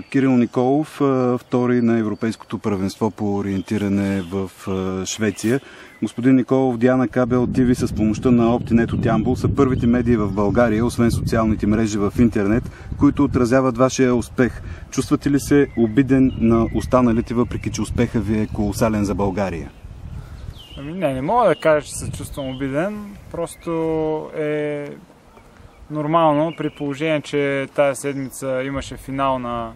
Кирил Николов, втори на Европейското първенство по ориентиране в Швеция. Господин Николов, Диана Кабел ТВ с помощта на Optinet от Ямбол са първите медии в България, освен социалните мрежи в интернет, които отразяват вашия успех. Чувствате ли се обиден на останалите, въпреки че успеха ви е колосален за България? Не мога да кажа, че се чувствам обиден. Просто е нормално, при положение, че тази седмица имаше финал на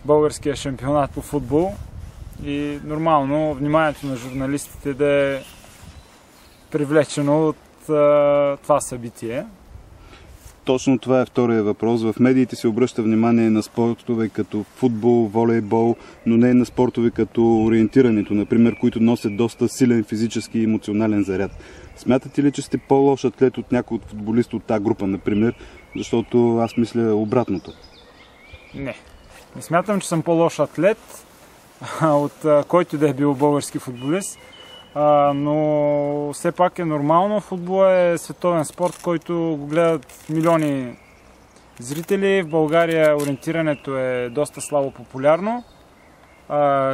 българския шампионат по футбол и нормално вниманието на журналистите да е привлечено от това събитие. Точно това е втория въпрос. В медиите се обръща внимание на спортове като футбол, волейбол, но не на спортове като ориентирането, например, които носят доста силен физически и емоционален заряд. Смятате ли, че сте по-лош атлет от някой от футболисти от тази група, например? Защото аз мисля обратното. Не смятам, че съм по-лош атлет от който да е бил български футболист. Но все пак е нормално. Футбол е световен спорт, който го гледат милиони зрители. В България ориентирането е доста слабо популярно.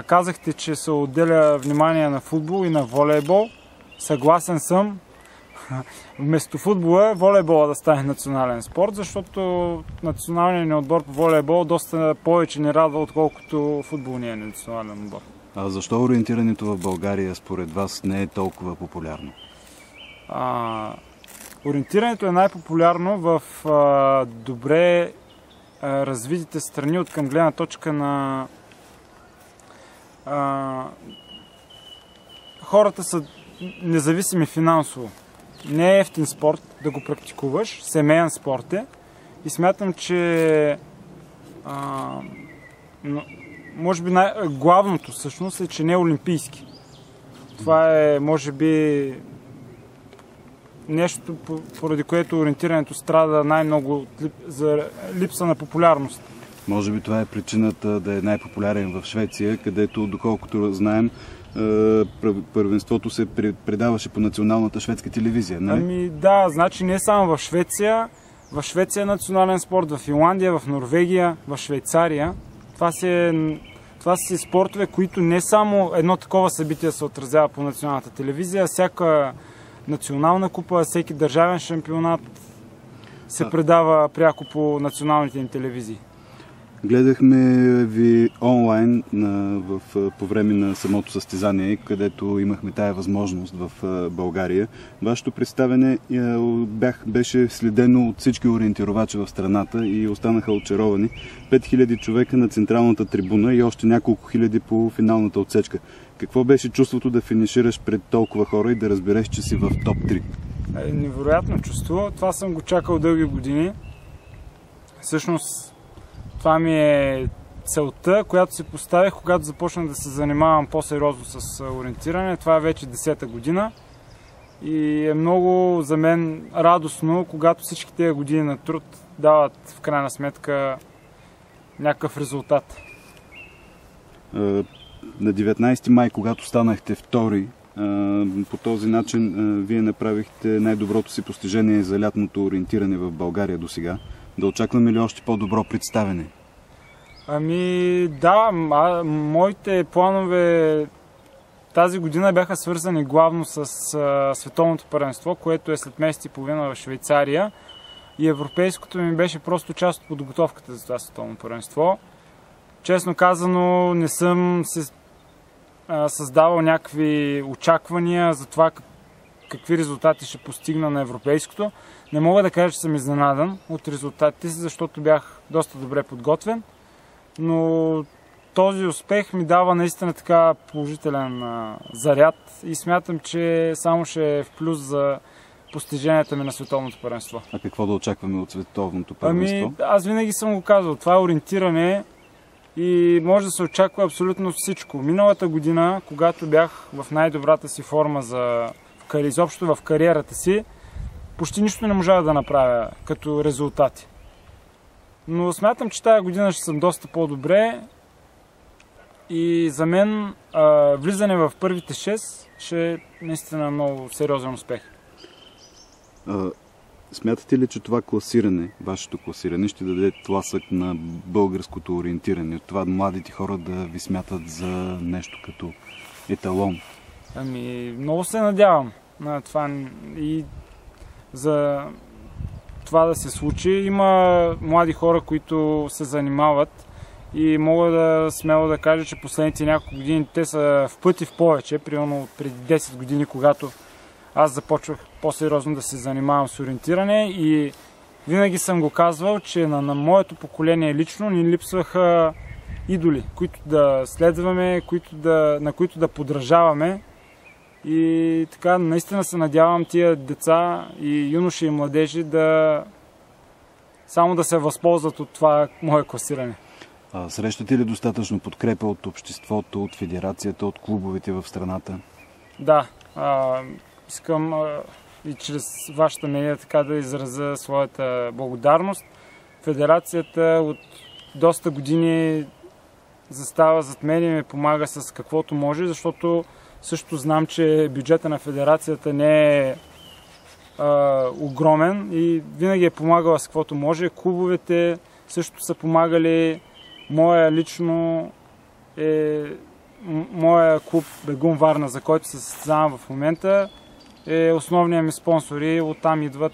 Казахте, че се отделя внимание на футбол и на волейбол. Съгласен съм. Вместо футбола, волейбола да стане национален спорт, защото националният ни отбор по волейбол доста повече ни радва, отколкото футболният национален отбор. А защо ориентирането в България според вас не е толкова популярно? Ориентирането е най-популярно в добре развитите страни от към гледна точка на хората са независими финансово. Не е ефтин спорт да го практикуваш, семейен спорт е и смятам, че може би главното всъщност е, че не е олимпийски. Това е, може би, нещо, поради което ориентирането страда най-много за липса на популярност. Може би това е причината да е най-популярен в Швеция, където, доколкото знаем, първенството се предаваше по националната шведска телевизия, не? Да, значи не само в Швеция. В Швеция е национален спорт, в Финландия, в Норвегия, в Швейцария. Това са спортове, които не само едно такова събитие се отразява по националната телевизия, всяка национална купа, всеки държавен шампионат се предава пряко по националните им телевизии. Гледахме ви онлайн по време на самото състезание, където имахме тая възможност в България. Вашето представяне беше следено от всички ориентировачи в страната и останаха очаровани. 5000 човека на централната трибуна и още няколко хиляди по финалната отсечка. Какво беше чувството да финишираш пред толкова хора и да разбереш, че си в топ 3? Невероятно чувство. Това съм го чакал дълги години. Всъщност, това ми е целта, която си поставих, когато започнах да се занимавам по-сериозно с ориентиране. Това е вече 10-та година и е много за мен радостно, когато всички тези години на труд дават в крайна сметка някакъв резултат. На 19 май, когато станахте втори, по този начин вие направихте най-доброто си постижение за лятното ориентиране в България до сега. Да очакваме ли още по-добро представяне? Да, моите планове тази година бяха свързани главно с световното първенство, което е след месец и половина в Швейцария. И европейското ми беше просто част от подготовката за това световно първенство. Честно казано, не съм се създавал някакви очаквания за това какви резултати ще постигна на европейското. Не мога да кажа, че съм изненадан от резултатите си, защото бях доста добре подготвен. Но този успех ми дава наистина така положителен заряд и смятам, че само ще е в плюс за постиженията ми на световното първенство. А какво да очакваме от световното първенство? Аз винаги съм го казал. Това е ориентиране и може да се очаква абсолютно всичко. Миналата година, когато бях в най-добрата си форма изобщо в кариерата си, почти нищо не можах да направя като резултати. Но смятам, че тази година ще съм доста по-добре и за мен влизане в първите 6 ще е наистина много сериозен успех. Смятате ли, че това класиране, вашето класиране, ще даде тласък на българското ориентиране? От това младите хора да ви смятат за нещо като еталон? Много се надявам на това и за това да се случи. Има млади хора, които се занимават и мога да смело да кажа, че последните няколко години те са в пъти в повече, примерно преди 10 години, когато аз започвах по-сериозно да се занимавам с ориентиране и винаги съм го казвал, че на моето поколение лично ни липсваха идоли, които да следваме, на които да подражаваме. И така, наистина се надявам тия деца и юноши и младежи само да се възползват от това мое класиране. Срещате ли достатъчно подкрепа от обществото, от федерацията, от клубовете в страната? Да, искам и чрез вашата медия така да изразя своята благодарност. Федерацията от доста години застава зад мен и ме помага с каквото може, защото също знам, че бюджета на федерацията не е огромен и винаги е помагала с каквото може. Клубовете също са помагали. Моя клуб Бегун Варна, за който се състезавам в момента, е основният ми спонсор и оттам идват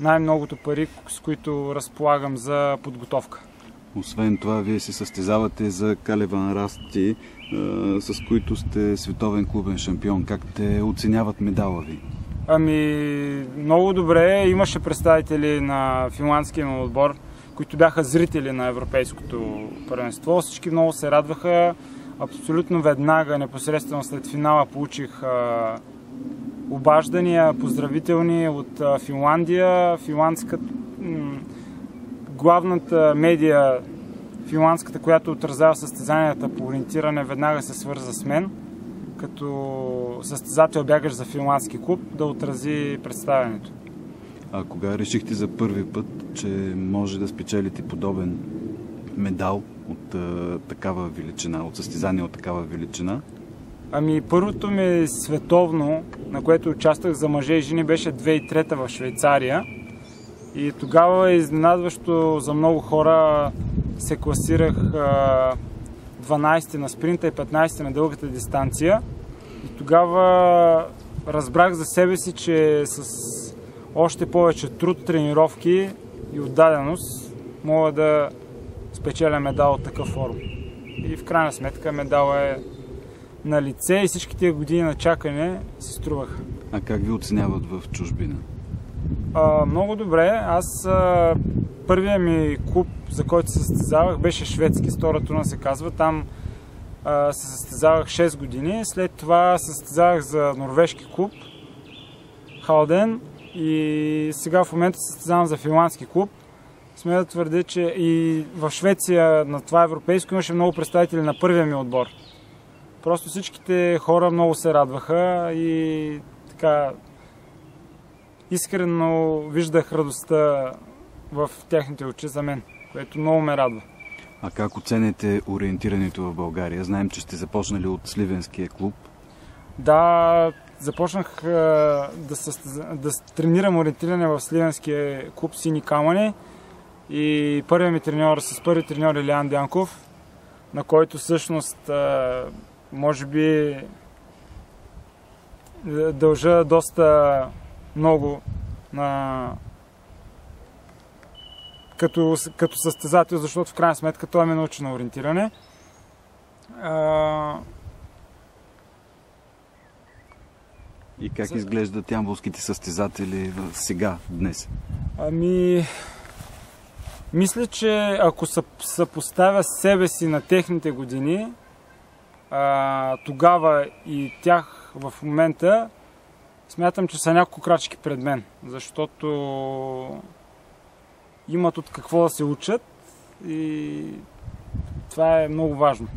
най-многото пари, с които разполагам за подготовка. Освен това, вие се състезавате за Калеван Расти, с които сте световен клубен шампион. Как те оценяват медала ви? Много добре. Имаше представители на финландския отбор, които бяха зрители на европейското първенство. Всички много се радваха. Абсолютно веднага, непосредствено след финала, получих обаждания, поздравителни от Финландия. Главната медия, финландската, която отразява състезанията по ориентиране, веднага се свърза с мен, като състезател бягаш за финландски клуб, да отрази представянето. А кога решихте за първи път, че може да спечелите подобен медал от такава величина, от състезание от такава величина? Първото ми световно, на което участвах за мъже и жени, беше 2003 в Швейцария. И тогава изненадващо за много хора се класирах 12 на спринта и 15 на дългата дистанция. И тогава разбрах за себе си, че с още повече труд, тренировки и отдаденост мога да спечеля медал от такъв форум. И в крайна сметка медал е на лице и всички тия години на чакане си струваха. А как ви оценяват в чужбина? Много добре. Първият ми клуб, за който се състезавах, беше шведски, Стора Труна се казва. Там се състезавах 6 години. След това се състезавах за норвежки клуб Халден и сега в момента се състезавам за финландски клуб. Смея да твърдя, че и в Швеция на това европейско имаше много представители на първия ми отбор. Просто всичките хора много се радваха и така искрено виждах радостта в техните очи за мен, което много ме радва. А как оцените ориентирането в България? Знаем, че сте започнали от Сливенския клуб. Да, започнах да тренирам ориентиране в Сливенския клуб Сини камъни и първи треньор Илиян Дянков, на който всъщност може би дължа доста много като състезател, защото в крайна сметка той ме научи на ориентиране. И как изглеждат ямболските състезатели сега, днес? Мисля, че ако съпоставя себе си на техните години, тогава и тях в момента, смятам, че са няколко крачки пред мен, защото имат от какво да се учат и това е много важно.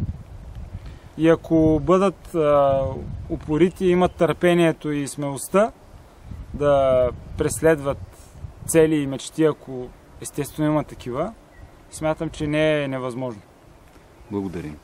И ако бъдат упорити, имат търпението и смелостта да преследват цели и мечти, ако естествено имат такива, смятам, че не е невъзможно. Благодарим.